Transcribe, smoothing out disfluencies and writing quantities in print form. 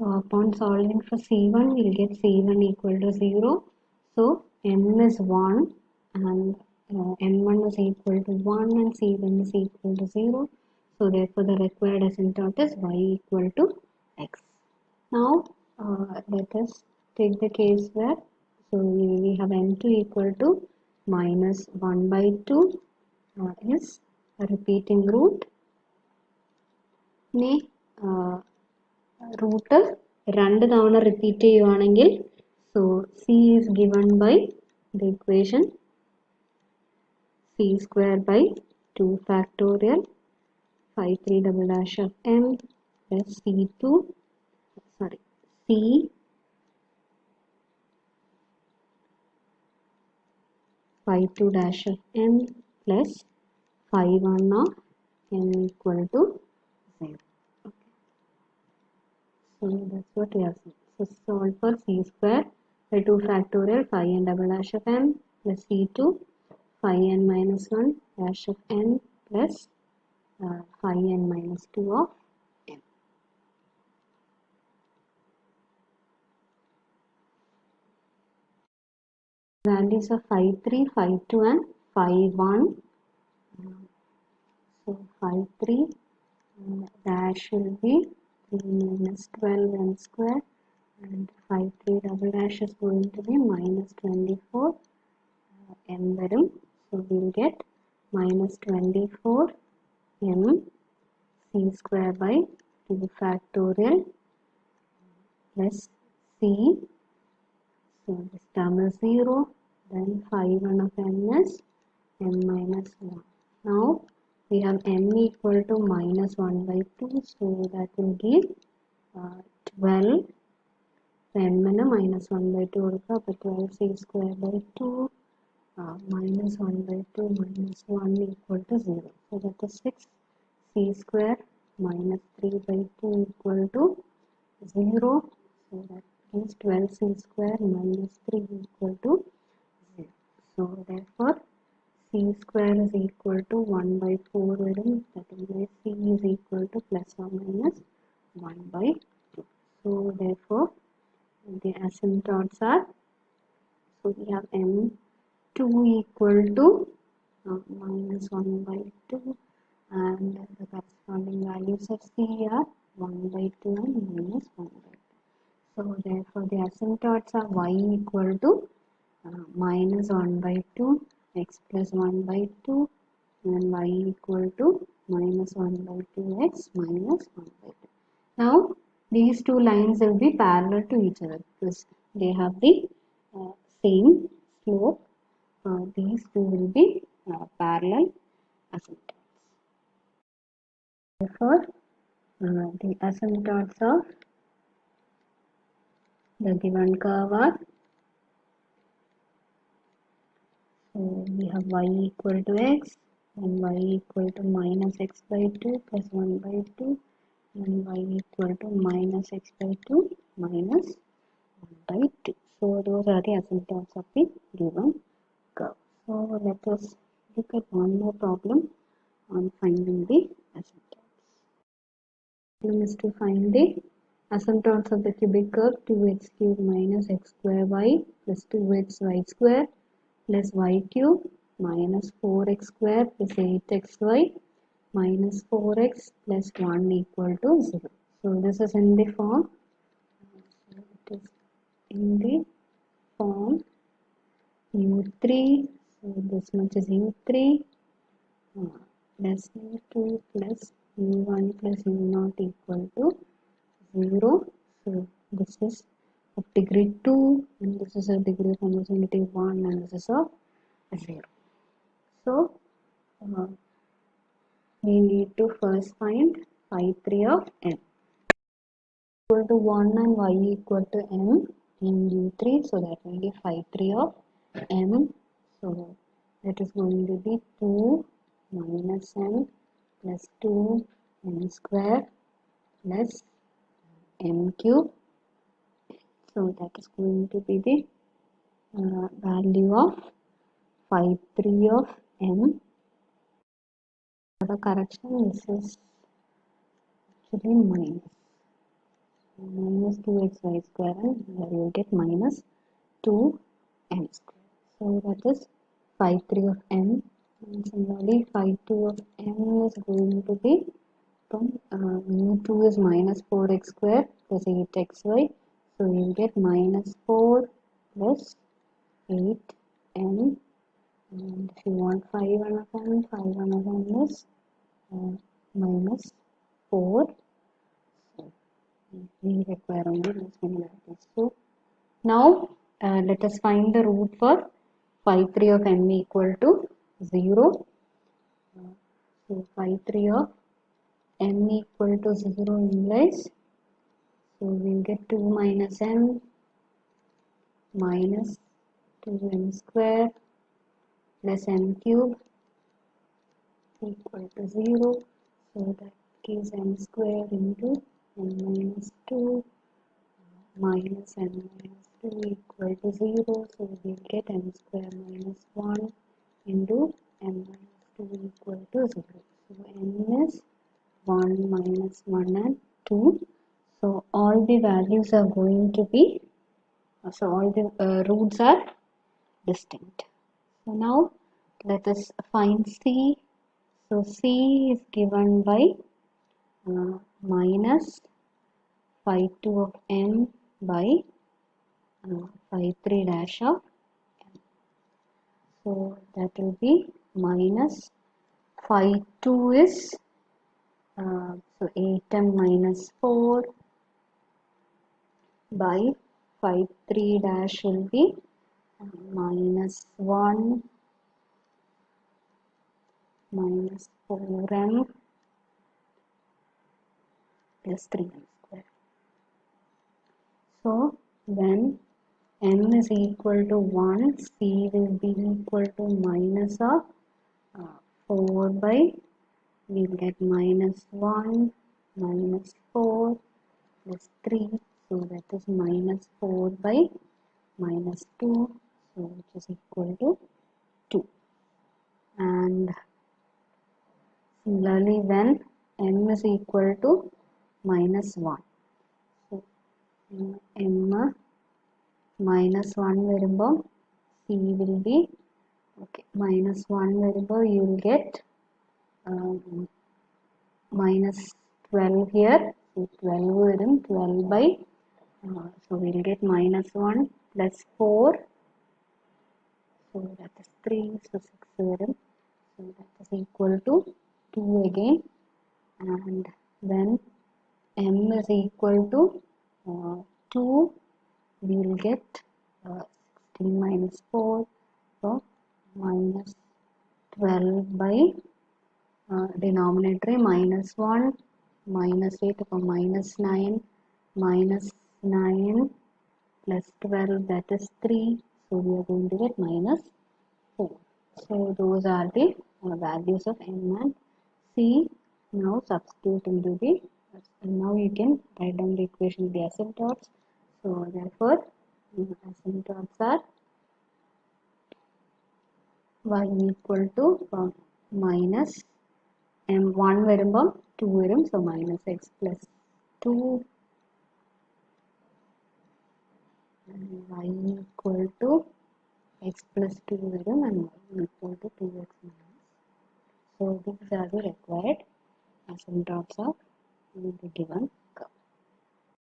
So upon solving for C1, we'll get C1 equal to 0. So M is 1 and M1 is equal to 1 and C1 is equal to 0. So therefore the required asymptote is y equal to x. Now let us take the case where we have M2 equal to minus 1 by 2 is a repeating root. Root രണ്ട് തവണ repeat ചെയ്യുവാണെങ്കിൽ so c is given by the equation c square by 2 factorial 5 3 double dash of m plus c2 c 5 2 dash of m plus 5 1 of m equal to 0. So that's what we have seen. So solve for c square by 2 factorial 5n double dash of m plus c2 5n minus 1 dash of n plus 5n minus 2 of m. Values of 5 3, 5 2 and 5 1. So 5 3 dash will be 3 minus 12 m square and 5 3 double dash is going to be minus 24 m varum. So we'll get minus 24 m c square by 2 factorial plus c. So this term is 0. Then 5 1 of m is m minus 1. Now we have m equal to minus 1 by 2. So that will give 12. m is minus 1 by 2. So 12 c square by 2 minus 1 by 2 minus 1 equal to 0. So that is 6 c square minus 3 by 2 equal to 0. So that means 12 c square minus 3 equal to 0. So therefore c square is equal to 1 by 4 varum. That is c is equal to plus or minus 1 by 2. So therefore the asymptotes are, so we have m2 equal to minus 1 by 2 and the corresponding values of c are 1 by 2 and minus 1 by 2. So therefore the asymptotes are y equal to minus 1 by 2 x plus 1 by 2 and y equal to minus 1 by 2x minus 1 by 2. Now these two lines will be parallel to each other because they have the same slope. These two will be parallel asymptotes. Therefore the asymptotes of the given curve are, so we have y equal to x and y equal to minus x by 2 plus 1 by 2 and y equal to minus x by 2 minus 1 by 2. So those are the asymptotes of the given curve. So let us look at one more problem on finding the asymptotes. The problem is to find the asymptotes of the cubic curve 2x cube minus x square y plus 2xy square plus y cube minus 4x square plus 8xy minus 4x plus 1 equal to 0. So this is in the form, u3. So this much is u3 plus u2 plus u1 plus u0 equal to 0. So this is of degree 2 and this is of degree of homogeneity 1 and this is of 0. So we need to first find phi 3 of m equal to 1 and y equal to m in u3. So that will be phi 3 of m. So that is going to be 2 minus m plus 2 m square plus m cube. So that is going to be the value of phi 3 of m. For the correction, this is actually minus minus 2xy square, and here you will get minus 2m square. So that is phi 3 of m, and similarly phi 2 of m is going to be from mu2 is minus 4x square plus 8xy, so you will get minus 4 plus 8m, and if you want phi 1 of m, phi 1 of m is minus 4. So we require only these many values. So now let us find the root for phi 3 of m equal to 0. So phi 3 of m equal to 0 implies, so we will get 2 minus m minus 2m square plus m cube equal to 0. So that gives m square into m minus 2 minus m minus 2 equal to 0. So we will get m square minus 1 into m minus 2 equal to 0. So m is 1 minus 1 and 2. So all the values are going to be, so all the roots are distinct. So now let us find C. So C is given by minus phi 2 of m by phi 3 dash of m. So that will be minus phi 2 is so 8m minus 4 by phi 3 dash will be minus 1 minus 4m plus 3m square. So when m is equal to 1, C will be equal to minus of 4 by, we will get minus 1 minus 4 plus 3, so that is minus 4 by minus 2, so which is equal to 2. And similarly when m is equal to minus 1, so m minus 1 വരുമ്പോൾ C will be, okay, minus 1 വരുമ്പോൾ you will get minus 12 here, so 12 വരും, 12 by, so we will get minus 1 plus 4, so that is 3, so 6 വരും, so that is equal to 2 again. And when m is equal to 2, we will get 16 minus 4, so minus 12 by denominator minus 1 minus 8, so minus 9 minus 9 plus 12, that is 3, so we are going to get minus 4. So those are the values of m and c. Now substitute into the, now you can write down the equation of the asymptotes. So therefore asymptotes are y equal to minus m1 വരുമ്പോൾ 2 വരും, so minus x plus 2, and y equal to x plus 2 വരും, and y equal to 2x minus. So these are the required asymptotes of the given